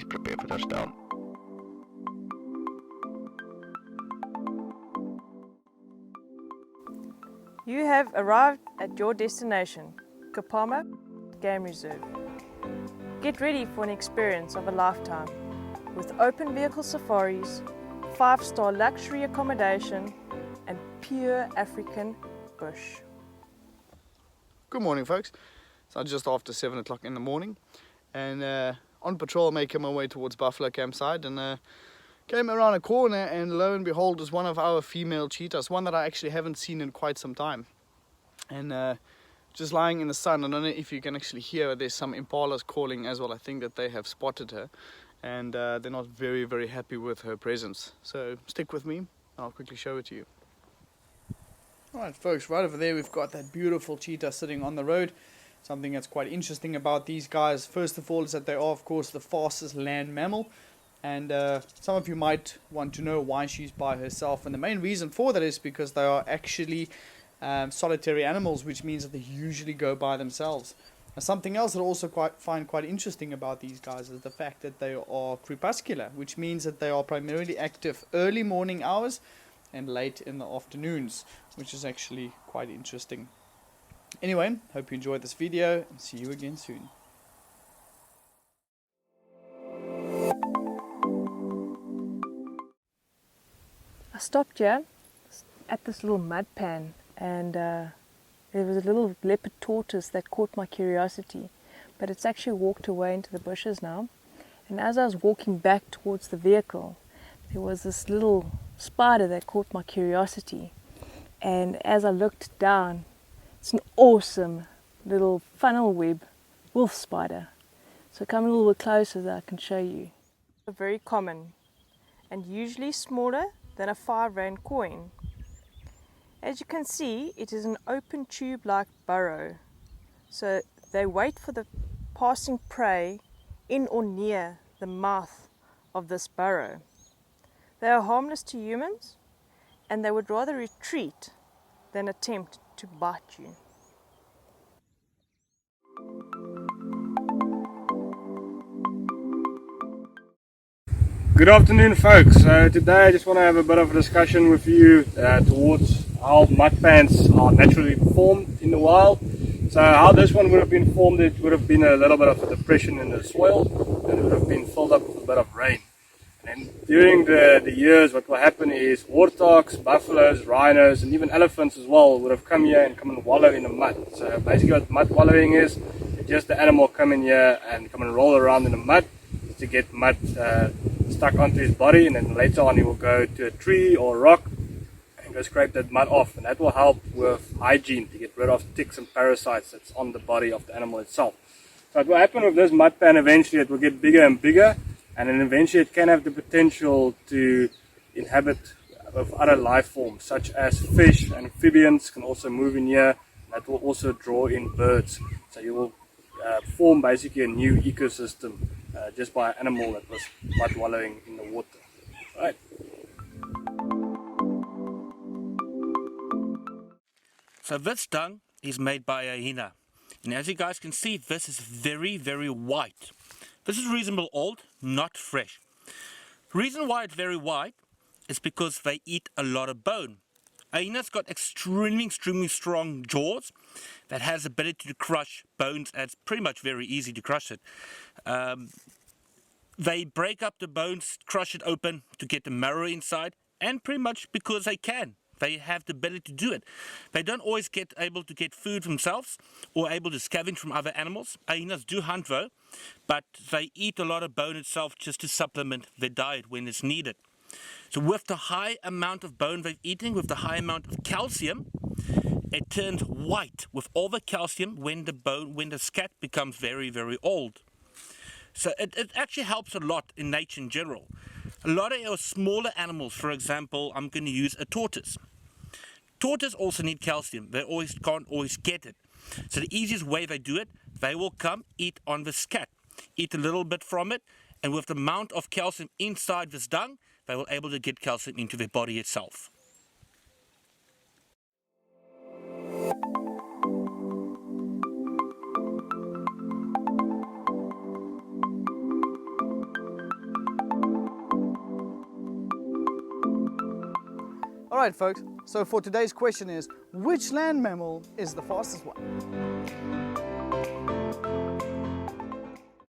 prepare for touchdown. You have arrived at your destination, Kapama Game Reserve. Get ready for an experience of a lifetime with open vehicle safaris, 5-star luxury accommodation and pure African bush. Good morning, folks. So just after 7 o'clock in the morning, and on patrol, making my way towards Buffalo campsite, and came around a corner, and lo and behold is one of our female cheetahs, one that I actually haven't seen in quite some time. And just lying in the sun. I don't know if you can actually hear, there's some impalas calling as well. I think that they have spotted her, and they're not very, very happy with her presence. So stick with me, and I'll quickly show it to you. Alright folks, right over there we've got that beautiful cheetah sitting on the road. Something that's quite interesting about these guys, first of all, is that they are of course the fastest land mammal. And some of you might want to know why she's by herself, and the main reason for that is because they are actually solitary animals, which means that they usually go by themselves. Now, something else that I also find quite interesting about these guys is the fact that they are crepuscular, which means that they are primarily active early morning hours and late in the afternoons, which is actually quite interesting. Anyway, hope you enjoyed this video, and see you again soon. I stopped here at this little mud pan, and there was a little leopard tortoise that caught my curiosity, but it's actually walked away into the bushes now. And as I was walking back towards the vehicle, there was this little spider that caught my curiosity, and as I looked down, it's an awesome little funnel web wolf spider. So come a little bit closer so I can show you. They're very common and usually smaller than a 5 Rand coin. As you can see, it is an open tube-like burrow, so they wait for the passing prey in or near the mouth of this burrow. They are harmless to humans, and they would rather retreat than attempt to bite you. Good afternoon, folks. Today I just want to have a bit of a discussion with you towards how mud pans are naturally formed in the wild. So how this one would have been formed, it would have been a little bit of a depression in the soil, and it would have been filled up with a bit of rain. And during the years, what will happen is warthogs, buffaloes, rhinos, and even elephants as well would have come here and come and wallow in the mud. So basically what mud wallowing is, it's just the animal come in here and come and roll around in the mud to get mud stuck onto his body, and then later on he will go to a tree or a rock and go scrape that mud off, and that will help with hygiene to get rid of ticks and parasites that's on the body of the animal itself. So what will happen with this mud pan, eventually it will get bigger and bigger, and then eventually it can have the potential to inhabit with other life forms such as fish. Amphibians can also move in here. That will also draw in birds, so you will form basically a new ecosystem just by an animal that was mud wallowing in the water. Right. So this dung is made by a hyena, and as you guys can see, this is very, very white. This is reasonable old, not fresh. The reason why it's very white is because they eat a lot of bone. A hyena's got extremely strong jaws that has the ability to crush bones, and it's pretty much very easy to crush it. They break up the bones, crush it open to get the marrow inside, and pretty much because they can. They have the ability to do it. They don't always get able to get food themselves or able to scavenge from other animals. Hyenas do hunt though, but they eat a lot of bone itself just to supplement their diet when it's needed. So with the high amount of bone they're eating, with the high amount of calcium, it turns white with all the calcium when the scat becomes very, very old. So it actually helps a lot in nature in general. A lot of our smaller animals, for example, I'm going to use a tortoise. Tortoise also need calcium. They can't always get it. So the easiest way they do it, they will come eat on the scat, eat a little bit from it, and with the amount of calcium inside this dung, they will able to get calcium into their body itself. Alright folks, so for today's question is, which land mammal is the fastest one?